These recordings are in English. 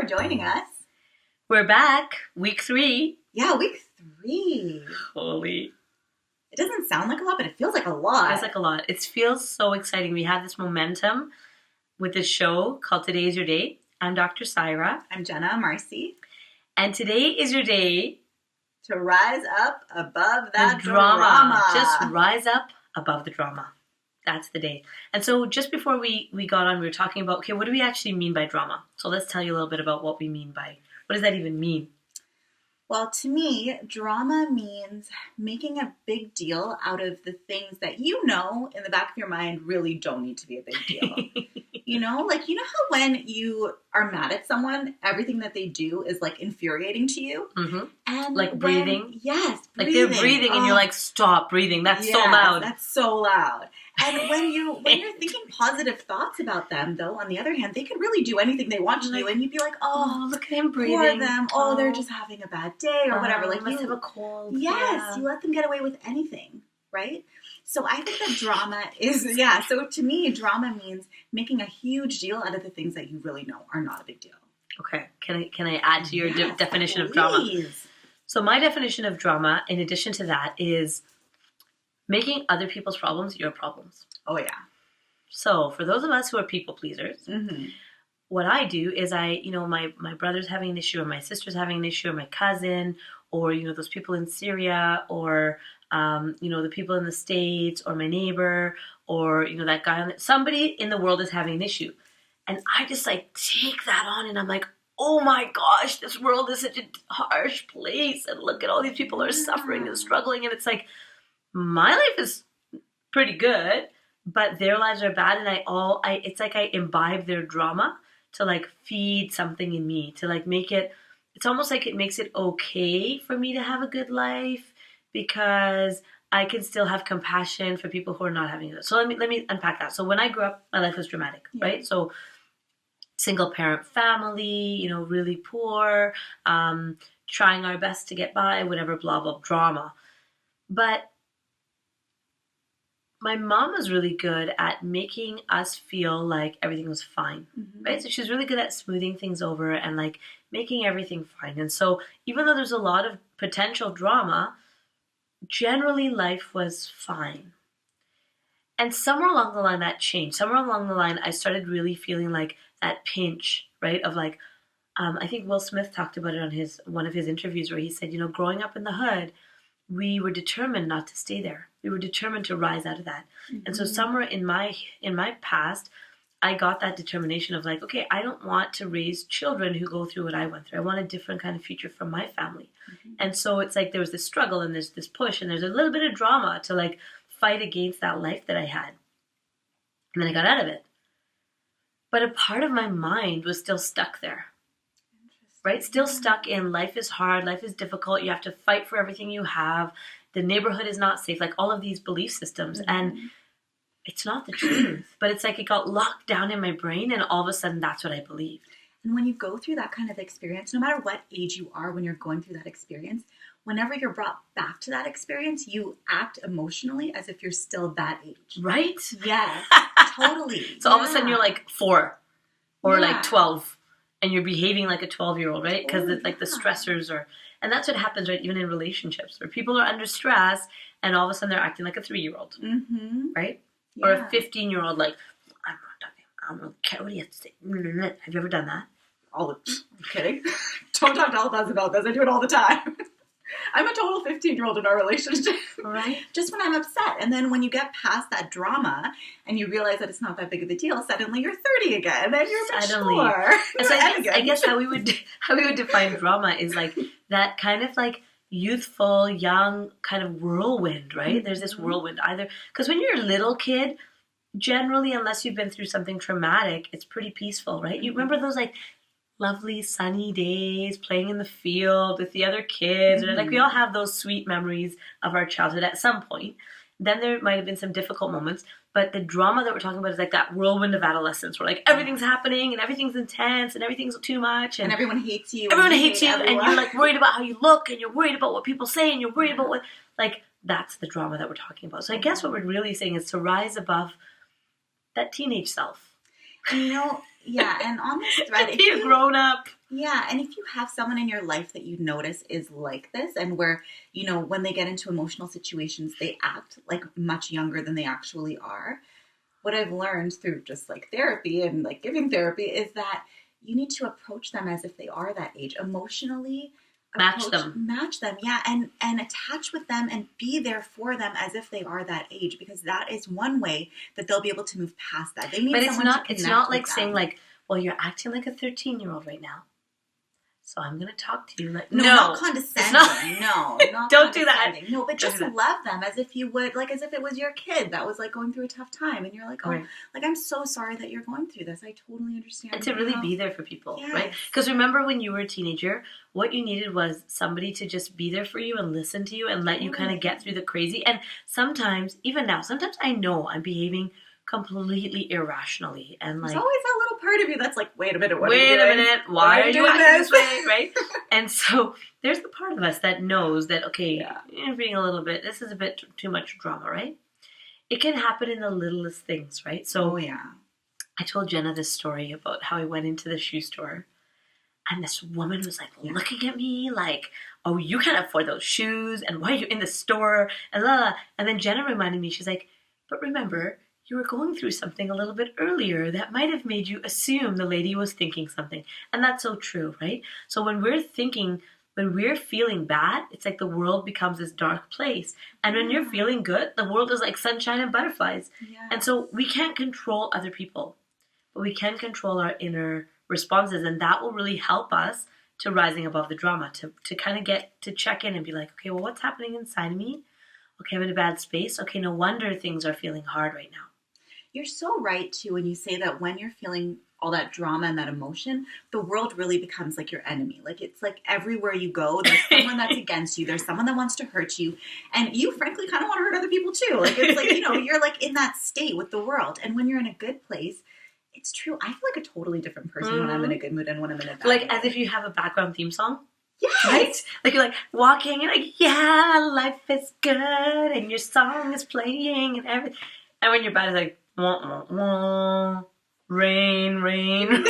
joining us. We're back. Week 3. Yeah, week 3. Holy. It doesn't sound like a lot, but it feels like a lot. It feels like a lot. It feels so exciting. We have this momentum with this show called Today is Your Day. I'm Dr. Saira. I'm Jena Amarsi. And today is your day to rise up above that drama. Just rise up above the drama. That's the day. And so just before we got on, we were talking about, okay, what do we actually mean by drama? So let's tell you a little bit about what we mean by, what does that even mean? Well, to me, drama means making a big deal out of the things that you know in the back of your mind really don't need to be a big deal. You know how when you are mad at someone, everything that they do is like infuriating to you? Mm-hmm. And like breathing? Yes, breathing. Like they're breathing and you're like, stop breathing. That's so loud. That's so loud. And when you're thinking positive thoughts about them, though, on the other hand, they could really do anything they want to do, and you'd be like, "Oh, look at him breathing. Poor them. Oh, they're just having a bad day or whatever." Like must have a cold. Yes, you let them get away with anything, right? So I think that drama is So to me, drama means making a huge deal out of the things that you really know are not a big deal. Okay, can I add to your definition of drama? So my definition of drama, in addition to that, is making other people's problems your problems. Oh, yeah. So for those of us who are people pleasers, mm-hmm. what I do is my brother's having an issue, or my sister's having an issue, or my cousin, or, those people in Syria, or, the people in the States, or my neighbor, or, that guy, somebody in the world is having an issue. And I just take that on and I'm like, oh my gosh, this world is such a harsh place. And look at all these people who are suffering and struggling. And it's like, my life is pretty good, but their lives are bad, and it's like I imbibe their drama to feed something in me, to make it. It's almost like it makes it okay for me to have a good life because I can still have compassion for people who are not having it. So let me unpack that. So when I grew up, my life was dramatic, right? So single parent family, really poor, trying our best to get by, whatever, blah blah drama, but my mom was really good at making us feel like everything was fine, mm-hmm. right? So she was really good at smoothing things over and making everything fine. And so even though there's a lot of potential drama, generally life was fine. And somewhere along the line that changed. Somewhere along the line, I started really feeling like that pinch, right? Of I think Will Smith talked about it on one of his interviews where he said, growing up in the hood, we were determined not to stay there. We were determined to rise out of that. Mm-hmm. And so somewhere in my past, I got that determination of okay, I don't want to raise children who go through what I went through. I want a different kind of future for my family. Mm-hmm. And so it's there was this struggle and there's this push and there's a little bit of drama to fight against that life that I had. And then I got out of it. But a part of my mind was still stuck there. Right? Still stuck in life is hard, life is difficult, you have to fight for everything you have, the neighborhood is not safe, all of these belief systems. Mm-hmm. And it's not the truth, but it's it got locked down in my brain and all of a sudden that's what I believed. And when you go through that kind of experience, no matter what age you are when you're going through that experience, whenever you're brought back to that experience, you act emotionally as if you're still that age. Right? Yes, totally. So all of a sudden you're 4 or 12. And you're behaving like a 12-year-old, right? Because it's the stressors and that's what happens, right? Even in relationships where people are under stress and all of a sudden they're acting like a 3-year-old, mm-hmm. right? Yeah. Or a 15-year-old, I'm not talking, I don't really care what he has to say. Have you ever done that? I'm kidding. Don't talk to all of us about this. I do it all the time. I'm a total 15-year-old in our relationship. Right. Just when I'm upset. And then when you get past that drama and you realize that it's not that big of a deal, suddenly you're 30 again and you're mature. So I guess how we would define drama is that kind of youthful, young kind of whirlwind, right? Mm-hmm. There's this whirlwind either. Because when you're a little kid, generally, unless you've been through something traumatic, it's pretty peaceful, right? Mm-hmm. You remember those lovely sunny days playing in the field with the other kids. Mm-hmm. Or we all have those sweet memories of our childhood at some point. Then there might have been some difficult moments, but the drama that we're talking about is that whirlwind of adolescence where everything's happening and everything's intense and everything's too much and everyone hates you. Everyone hates you and you're worried about how you look and you're worried about what people say and you're worried about what that's the drama that we're talking about. So I guess what we're really saying is to rise above that teenage self. And and on this thread, be a grown up. Yeah, and if you have someone in your life that you notice is like this, and where, when they get into emotional situations, they act like much younger than they actually are. What I've learned through just like therapy and like giving therapy is that you need to approach them as if they are that age emotionally. Match them. Yeah, and attach with them and be there for them as if they are that age, because that is one way that they'll be able to move past that. They need But someone to connect it's not like with saying them. like, well, you're acting like a 13-year-old right now, so I'm going to talk to you like, no, not condescending. No, not don't do that. No, but just love them as if you would, like as if it was your kid that was like going through a tough time, and you're like, oh, like I'm so sorry that you're going through this. I totally understand. And to really be there for people, right? Because remember when you were a teenager, what you needed was somebody to just be there for you and listen to you and let you kind of get through the crazy. And sometimes, even now, sometimes I know I'm behaving completely irrationally, and like there's always that little part of you that's like, wait a minute, why are you acting this way, right? And so there's the part of us that knows that, okay, you're being a little bit, this is a bit too much drama, right? It can happen in the littlest things, right? So I told Jenna this story about how I went into the shoe store, and this woman was like looking at me like, oh, you can't afford those shoes, and why are you in the store, and blah, blah. And then Jenna reminded me, she's like, but remember, you were going through something a little bit earlier that might have made you assume the lady was thinking something. And that's so true, right? So when we're feeling bad, it's like the world becomes this dark place. And when you're feeling good, the world is like sunshine and butterflies. Yeah. And so we can't control other people, but we can control our inner responses. And that will really help us to rising above the drama, to kind of get to check in and be like, okay, well, what's happening inside of me? Okay, I'm in a bad space. Okay, no wonder things are feeling hard right now. You're so right, too, when you say that when you're feeling all that drama and that emotion, the world really becomes like your enemy. Like it's like everywhere you go, there's someone that's against you. There's someone that wants to hurt you. And you, frankly, kind of want to hurt other people, too. Like it's like, you're like in that state with the world. And when you're in a good place, it's true. I feel like a totally different person when I'm in a good mood and when I'm in a bad mood. Like as if you have a background theme song. Yes. Right? Like you're like walking and like, yeah, life is good, and your song is playing and everything. And when you're bad, it's like, wah, wah, wah, rain, rain.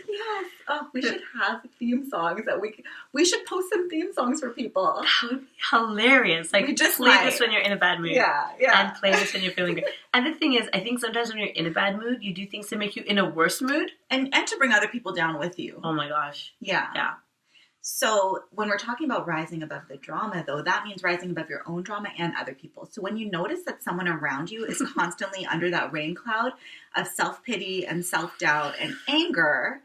Yes. Oh, we should have theme songs that we should post some theme songs for people. That would be hilarious. Like, just play this when you're in a bad mood. Yeah. And play this when you're feeling good. And the thing is, I think sometimes when you're in a bad mood, you do things to make you in a worse mood. And to bring other people down with you. Oh my gosh. Yeah. So when we're talking about rising above the drama, though, that means rising above your own drama and other people. So when you notice that someone around you is constantly under that rain cloud of self-pity and self-doubt and anger,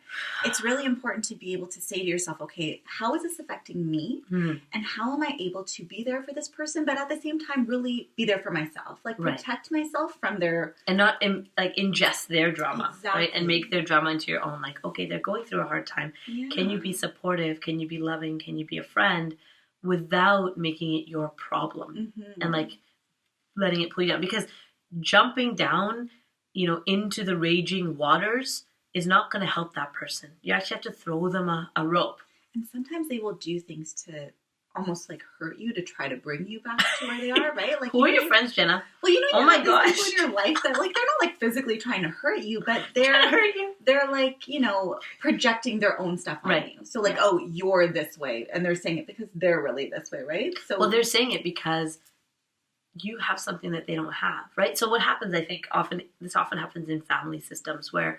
it's really important to be able to say to yourself, okay, how is this affecting me? And how am I able to be there for this person, but at the same time really be there for myself? Like protect myself from their... And not ingest their drama, right? And make their drama into your own. Like, okay, they're going through a hard time. Yeah. Can you be supportive? Can you be loving? Can you be a friend without making it your problem and like letting it pull you down? Because jumping down, into the raging waters is not going to help that person. You actually have to throw them a rope. And sometimes they will do things to almost like hurt you to try to bring you back to where they are, right? Like, who are your friends, Jenna? Well, oh my gosh, people in your life that like they're not like physically trying to hurt you, but they're like projecting their own stuff on you. So like, oh, you're this way, and they're saying it because they're really this way, right? So they're saying it because you have something that they don't have, right? So what happens, I think, this often happens in family systems where,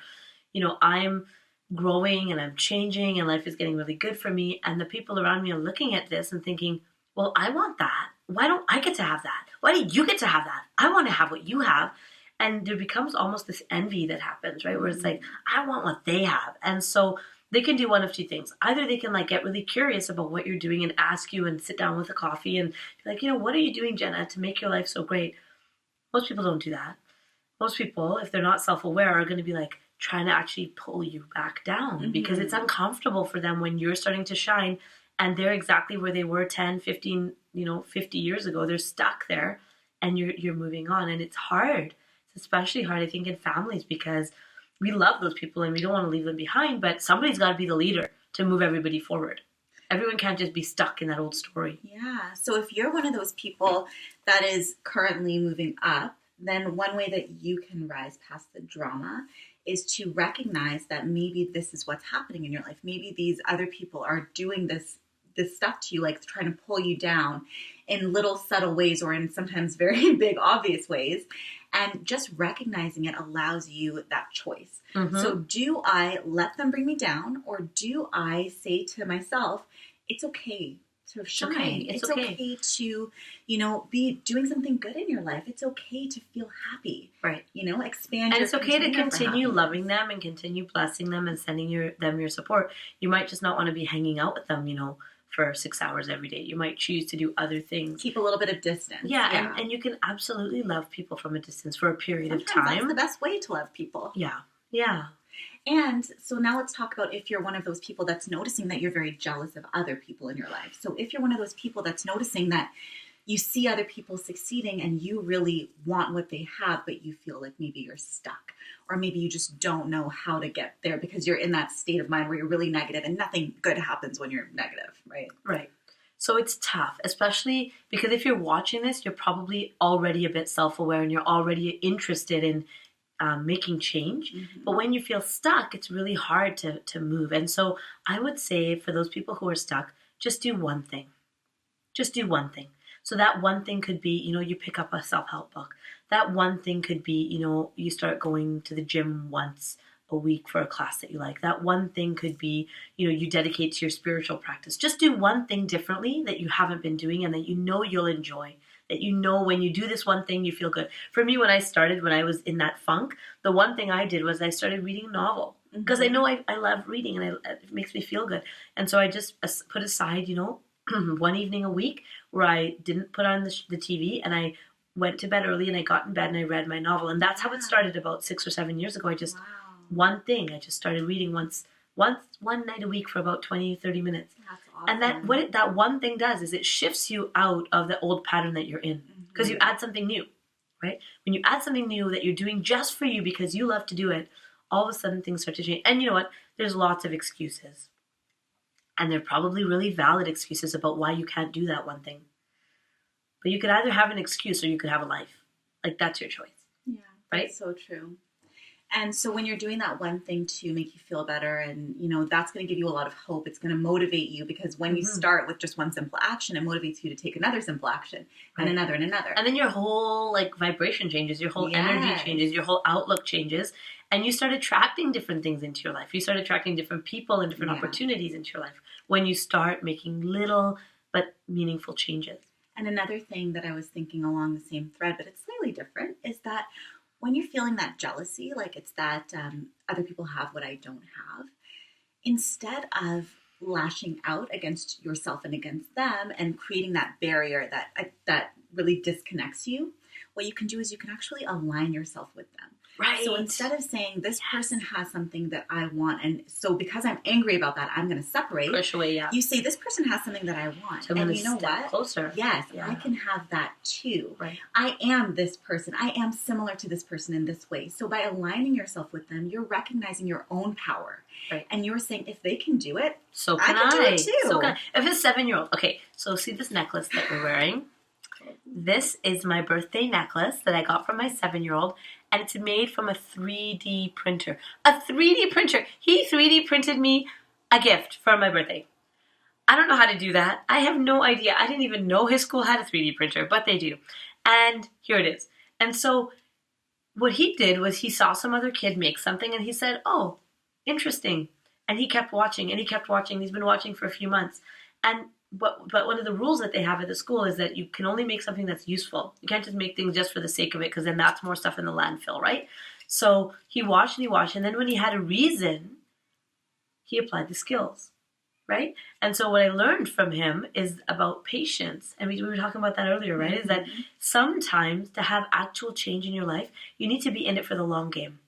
I'm growing and I'm changing and life is getting really good for me, and the people around me are looking at this and thinking, well, I want that. Why don't I get to have that? Why do you get to have that? I want to have what you have. And there becomes almost this envy that happens, right? Where it's like, I want what they have. And so they can do one of two things. Either they can like get really curious about what you're doing and ask you and sit down with a coffee and be like, what are you doing, Jenna, to make your life so great? Most people don't do that. Most people, if they're not self-aware, are going to be like trying to actually pull you back down because it's uncomfortable for them when you're starting to shine and they're exactly where they were 10, 15, 50 years ago. They're stuck there and you're moving on. And it's hard. It's especially hard, I think, in families because we love those people and we don't want to leave them behind, but somebody's got to be the leader to move everybody forward. Everyone can't just be stuck in that old story. Yeah. So if you're one of those people that is currently moving up, then one way that you can rise past the drama is to recognize that maybe this is what's happening in your life. Maybe these other people are doing this stuff to you, like trying to pull you down in little subtle ways or in sometimes very big obvious ways. And just recognizing it allows you that choice. Mm-hmm. So do I let them bring me down, or do I say to myself, it's okay to shine. Okay. It's okay to, be doing something good in your life. It's okay to feel happy. Right. Expand. And your it's okay to container for continue happiness. loving them and continue blessing them and sending them your support. You might just not want to be hanging out with them, for 6 hours every day. You might choose to do other things. Keep a little bit of distance. Yeah. And you can absolutely love people from a distance for a period of time. That's the best way to love people. Yeah. Yeah. And so now let's talk about if you're one of those people that's noticing that you're very jealous of other people in your life. So if you're one of those people that's noticing that you see other people succeeding and you really want what they have, but you feel like maybe you're stuck, or maybe you just don't know how to get there because you're in that state of mind where you're really negative and nothing good happens when you're negative, right? Right. So it's tough, especially because if you're watching this, you're probably already a bit self-aware and you're already interested in making change. Mm-hmm. But when you feel stuck, it's really hard to move. And so I would say for those people who are stuck, just do one thing. Just do one thing. So that one thing could be, you pick up a self-help book. That one thing could be, you start going to the gym once a week for a class that you like. That one thing could be, you dedicate to your spiritual practice. Just do one thing differently that you haven't been doing and that you'll enjoy. That when you do this one thing, you feel good. For me, when I was in that funk, the one thing I did was I started reading a novel. Because I know I love reading and it makes me feel good. And so I just put aside, one evening a week where I didn't put on the TV and I went to bed early and I got in bed and I read my novel. And that's how it started about 6 or 7 years ago. One thing. I just started reading one night a week for about 20, 30 minutes. That's awesome. And that one thing does is it shifts you out of the old pattern that you're in. Because you add something new, right? When you add something new that you're doing just for you because you love to do it, all of a sudden things start to change. And you know what? There's lots of excuses. And they're probably really valid excuses about why you can't do that one thing. But you could either have an excuse or you could have a life. Like, that's your choice. Yeah, right? That's so true. And so when you're doing that one thing to make you feel better and, that's going to give you a lot of hope. It's going to motivate you because when you start with just one simple action, it motivates you to take another simple action and another and another. And then your whole vibration changes, your whole energy changes, your whole outlook changes. And you start attracting different things into your life. You start attracting different people and different opportunities into your life when you start making little but meaningful changes. And another thing that I was thinking along the same thread, but it's slightly different, is that when you're feeling that jealousy, like it's that other people have what I don't have, instead of lashing out against yourself and against them and creating that barrier that really disconnects you, what you can do is you can actually align yourself with them. Right. So instead of saying this person has something that I want, and so because I'm angry about that, I'm going to separate. Push away, yeah. You say this person has something that I want, so and you know what? Closer. Yes, I can have that too. Right. I am this person. I am similar to this person in this way. So by aligning yourself with them, you're recognizing your own power, right? And you're saying if they can do it, so can I can do it too. So can I. If a 7-year-old, okay. So see this necklace that we're wearing. This is my birthday necklace that I got from my 7-year-old. And it's made from a 3D printer. A 3D printer. He 3D printed me a gift for my birthday. I don't know how to do that. I have no idea. I didn't even know his school had a 3D printer, but they do. And here it is. And so what he did was he saw some other kid make something and he said, oh, interesting. And he kept watching and he kept watching. He's been watching for a few months. But one of the rules that they have at the school is that you can only make something that's useful. You can't just make things just for the sake of it because then that's more stuff in the landfill, right? So he watched and he watched. And then when he had a reason, he applied the skills, right? And so what I learned from him is about patience. And we were talking about that earlier, right? Is that sometimes to have actual change in your life, you need to be in it for the long game.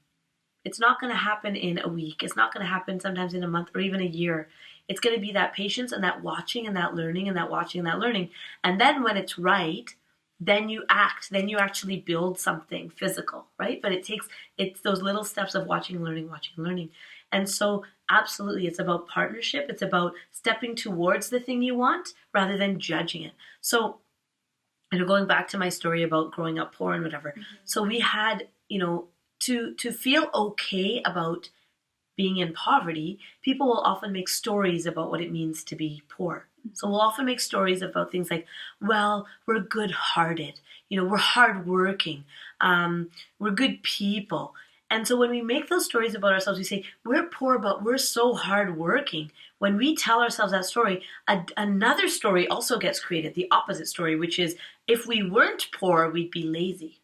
It's not going to happen in a week. It's not going to happen sometimes in a month or even a year. It's going to be that patience and that watching and that learning and that watching and that learning. And then when it's right, then you act. Then you actually build something physical, right? But it's those little steps of watching, learning. And so absolutely, it's about partnership. It's about stepping towards the thing you want rather than judging it. So, going back to my story about growing up poor and whatever. So we had, to feel okay about being in poverty, people will often make stories about what it means to be poor. So we'll often make stories about things like, well, we're good-hearted, we're hardworking, we're good people. And so when we make those stories about ourselves, we say, we're poor, but we're so hardworking. When we tell ourselves that story, another story also gets created, the opposite story, which is, if we weren't poor, we'd be lazy.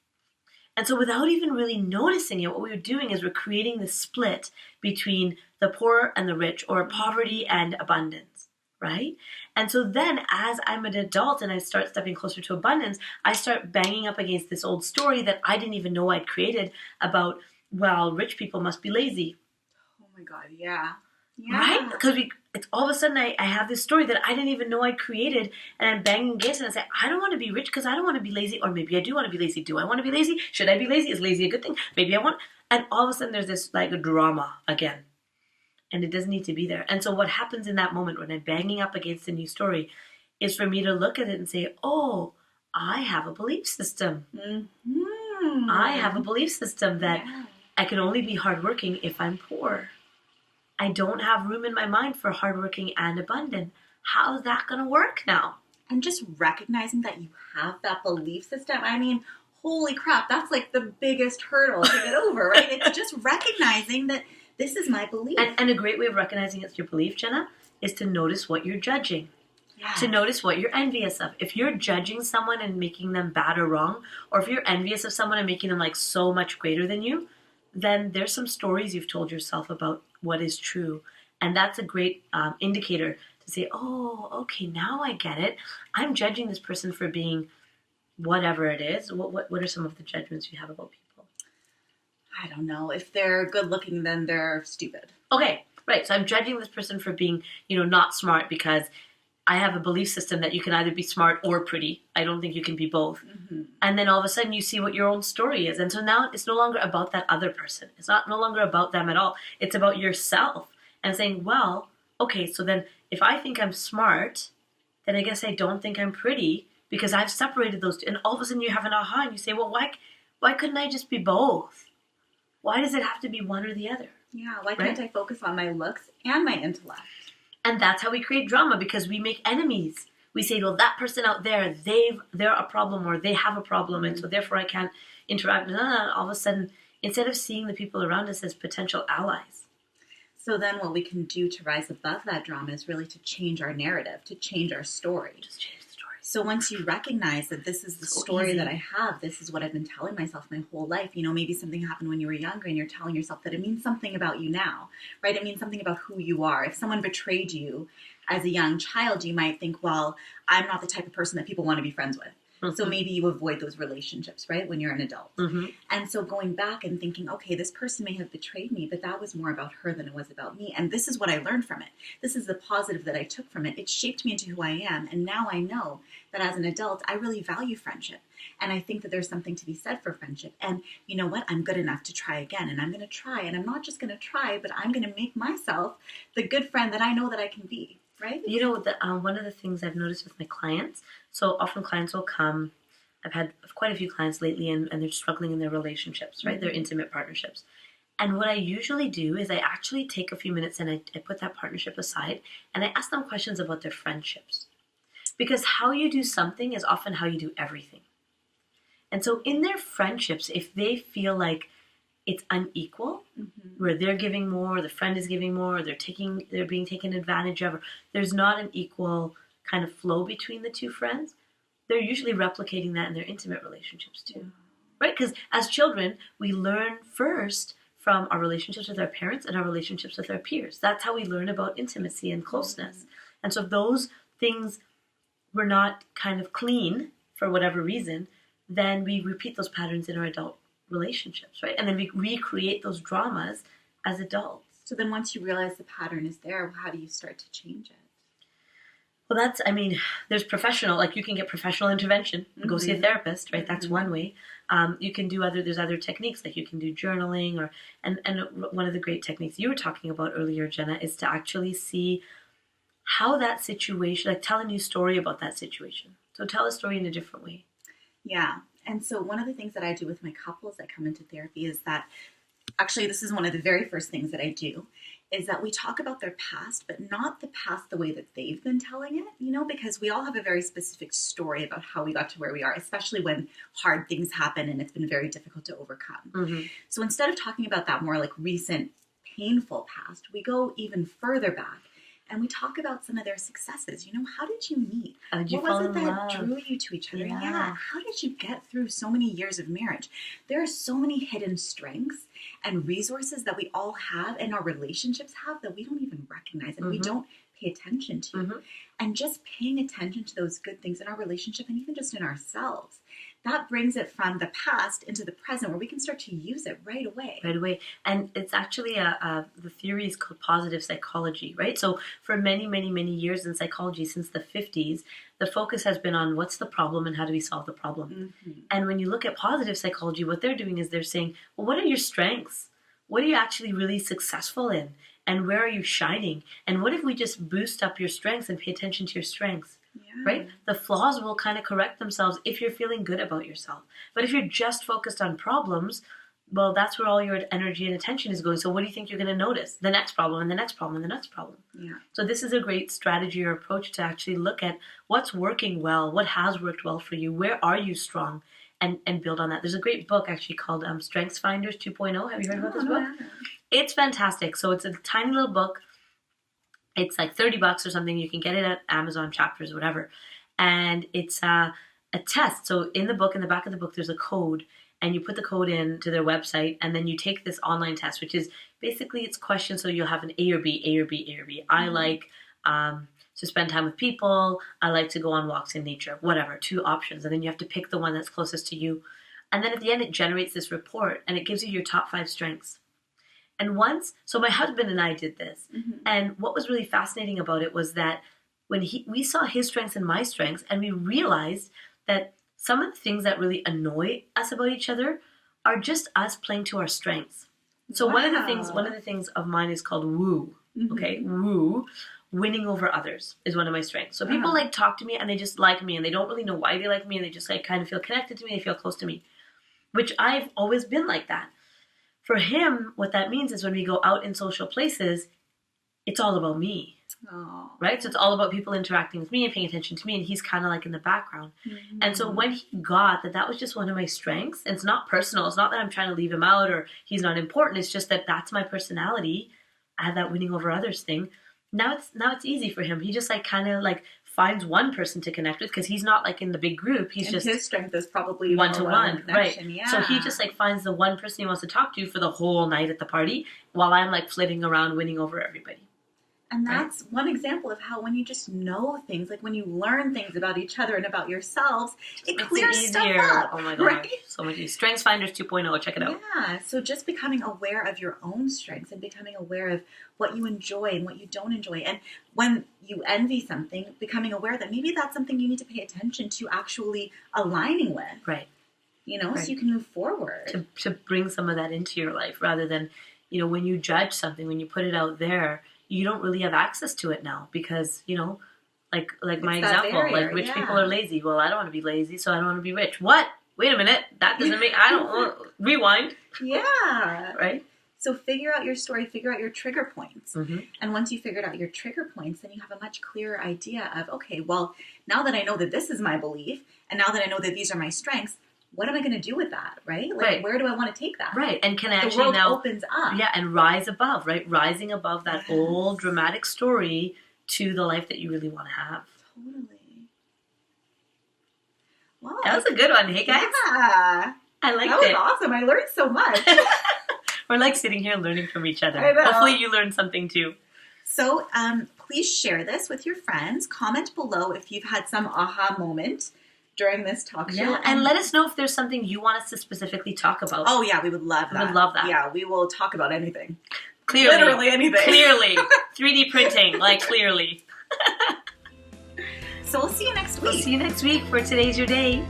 And so without even really noticing it, what we're doing is we're creating this split between the poor and the rich, or poverty and abundance, right? And so then as I'm an adult and I start stepping closer to abundance, I start banging up against this old story that I didn't even know I'd created about, well, rich people must be lazy. Oh my God, yeah. Right? Because it's all of a sudden I have this story that I didn't even know I created, and I'm banging against it and I say, I don't want to be rich because I don't want to be lazy, or maybe I do want to be lazy. Do I want to be lazy? Should I be lazy? Is lazy a good thing? Maybe I want, and all of a sudden there's this like a drama again, and it doesn't need to be there. And so what happens in that moment when I'm banging up against a new story is for me to look at it and say, oh, I have a belief system. Mm-hmm. I have a belief system that I can only be hardworking if I'm poor. I don't have room in my mind for hardworking and abundant. How's that going to work now? And just recognizing that you have that belief system. I mean, holy crap, that's like the biggest hurdle to get over, right? It's just recognizing that this is my belief. And a great way of recognizing it's your belief, Jena, is to notice what you're judging. Yes. To notice what you're envious of. If you're judging someone and making them bad or wrong, or if you're envious of someone and making them like so much greater than you, then there's some stories you've told yourself about what is true. And that's a great indicator to say, oh, okay, now I get it. I'm judging this person for being whatever it is. What are some of the judgments you have about people? I don't know. If they're good looking, then they're stupid. Okay, right. So I'm judging this person for being, not smart because I have a belief system that you can either be smart or pretty. I don't think you can be both. Mm-hmm. And then all of a sudden you see what your own story is. And so now it's no longer about that other person. It's no longer about them at all. It's about yourself and saying, well, okay, so then if I think I'm smart, then I guess I don't think I'm pretty because I've separated those two. And all of a sudden you have an aha and you say, well, why couldn't I just be both? Why does it have to be one or the other? Yeah, why can't I focus on my looks and my intellect? And that's how we create drama, because we make enemies. We say, well, that person out there, they're a problem, or they have a problem, and so therefore I can't interact. And all of a sudden, instead of seeing the people around us as potential allies. So then what we can do to rise above that drama is really to change our narrative, to change our story. Just change the story. So once you recognize that this is the story that I have, this is what I've been telling myself my whole life. Maybe something happened when you were younger and you're telling yourself that it means something about you now, right? It means something about who you are. If someone betrayed you as a young child, you might think, well, I'm not the type of person that people want to be friends with. Mm-hmm. So maybe you avoid those relationships, right, when you're an adult. Mm-hmm. And so going back and thinking, okay, this person may have betrayed me, but that was more about her than it was about me. And this is what I learned from it. This is the positive that I took from it. It shaped me into who I am. And now I know that as an adult, I really value friendship. And I think that there's something to be said for friendship. And you know what? I'm good enough to try again. And I'm going to try. And I'm not just going to try, but I'm going to make myself the good friend that I know that I can be. Right? One of the things I've noticed with my clients, so often clients will come, I've had quite a few clients lately, and they're struggling in their relationships, right? Mm-hmm. Their intimate partnerships. And what I usually do is I actually take a few minutes and I put that partnership aside and I ask them questions about their friendships. Because how you do something is often how you do everything. And so in their friendships, if they feel like it's unequal, mm-hmm. where they're giving more, the friend is giving more, they're being taken advantage of, or there's not an equal kind of flow between the two friends, they're usually replicating that in their intimate relationships too. Mm-hmm. Right? Because as children, we learn first from our relationships with our parents and our relationships with our peers. That's how we learn about intimacy and closeness. Mm-hmm. And so if those things were not kind of clean for whatever reason, then we repeat those patterns in our adult relationships, right? And then we recreate those dramas as adults. So then once you realize the pattern is there, how do you start to change it? Well, there's professional, you can get professional intervention, mm-hmm. go see a therapist, right? That's mm-hmm. one way. You can do there's other techniques, like you can do journaling, and one of the great techniques you were talking about earlier, Jena, is to actually see how that situation, tell a new story about that situation. So tell a story in a different way. Yeah. And so one of the things that I do with my couples that come into therapy is that, actually, this is one of the very first things that I do, is that we talk about their past, but not the past the way that they've been telling it, you know, because we all have a very specific story about how we got to where we are, especially when hard things happen and it's been very difficult to overcome. Mm-hmm. So instead of talking about that more like recent, painful past, we go even further back and we talk about some of their successes. You know, how did you meet? How did you what fall was it in that love? drew you to each other? Yeah. Yeah. How did you get through so many years of marriage? There are so many hidden strengths and resources that we all have and our relationships have that we don't even recognize and we don't pay attention to. And just paying attention to those good things in our relationship and even just in ourselves, that brings it from the past into the present where we can start to use it right away. Right away. And it's actually the theory is called positive psychology, right? So for many, many, many years in psychology, since the 50s, the focus has been on what's the problem and how do we solve the problem. And when you look at positive psychology, what they're doing is they're saying, well, what are your strengths? What are you actually really successful in? And where are you shining? And what if we just boost up your strengths and pay attention to your strengths? Yeah. Right? The flaws will kind of correct themselves if you're feeling good about yourself. But if you're just focused on problems, well, that's where all your energy and attention is going. So what do you think you're going to notice? The next problem and the next problem and the next problem. Yeah. So this is a great strategy or approach to actually look at what's working well, what has worked well for you, where are you strong, and build on that. There's a great book actually called Strengths Finders 2.0. Have you heard about this book? It's fantastic. So it's a tiny little book. It's like $30 or something. You can get it at Amazon Chapters or whatever. And it's a test. So in the book, in the back of the book, there's a code. And you put the code in to their website. And then you take this online test, which is basically it's questions. So you'll have an A or B, A or B, A or B. I like to spend time with people. I like to go on walks in nature. Whatever. 2 options. And then you have to pick the one that's closest to you. And then at the end, it generates this report. And it gives you your top 5 strengths. And once, so my husband and I did this, and what was really fascinating about it was that when we saw his strengths and my strengths, and we realized that some of the things that really annoy us about each other are just us playing to our strengths. So one of the things of mine is called woo. Okay, woo, winning over others is one of my strengths. So people like talk to me and they just like me and they don't really know why they like me and they just like kind of feel connected to me. They feel close to me, which I've always been like that. For him, what that means is when we go out in social places, it's all about me, right? So it's all about people interacting with me and paying attention to me, and he's kind of like in the background. And so when he got that was just one of my strengths, and it's not personal. It's not that I'm trying to leave him out or he's not important. It's just that that's my personality. I have that winning over others thing. Now it's easy for him. He just like kind of like finds one person to connect with because he's not like in the big group. He's just his strength is probably one-to-one, right? Yeah. So he just like finds the one person he wants to talk to for the whole night at the party, while I'm like flitting around, winning over everybody. And that's one example of how when you just know things, like when you learn things about each other and about yourselves, it clears stuff up. Oh my God, right? So much easier. Strengths Finders 2.0, check it out. Yeah, so just becoming aware of your own strengths and becoming aware of what you enjoy and what you don't enjoy. And when you envy something, becoming aware that maybe that's something you need to pay attention to actually aligning with. Right. You know, so you can move forward. To bring some of that into your life rather than, you know, when you judge something, when you put it out there, you don't really have access to it now because, you know, like my example, barrier, like rich people are lazy. Well, I don't want to be lazy, so I don't want to be rich. What? Wait a minute. That doesn't make, I don't, rewind. Yeah. Right? So figure out your story, figure out your trigger points. And once you figured out your trigger points, then you have a much clearer idea of, okay, well, now that I know that this is my belief, and now that I know that these are my strengths, what am I going to do with that, right? Like, where do I want to take that? Right, and can I actually the world now opens up. Yeah, and rise above, right? Rising above that old dramatic story to the life that you really want to have. Totally. Wow. That was a good one, hey guys? Yeah. I liked it. That was awesome. I learned so much. We're like sitting here learning from each other. I know. Hopefully you learned something too. So please share this with your friends. Comment below if you've had some aha moment during this talk show. Yeah, and let us know if there's something you want us to specifically talk about. Oh, yeah, we would love that. We would love that. Yeah, we will talk about anything. Clearly. Literally anything. Clearly. 3D printing, like clearly. So we'll see you next week. We'll see you next week for Today's Your Day.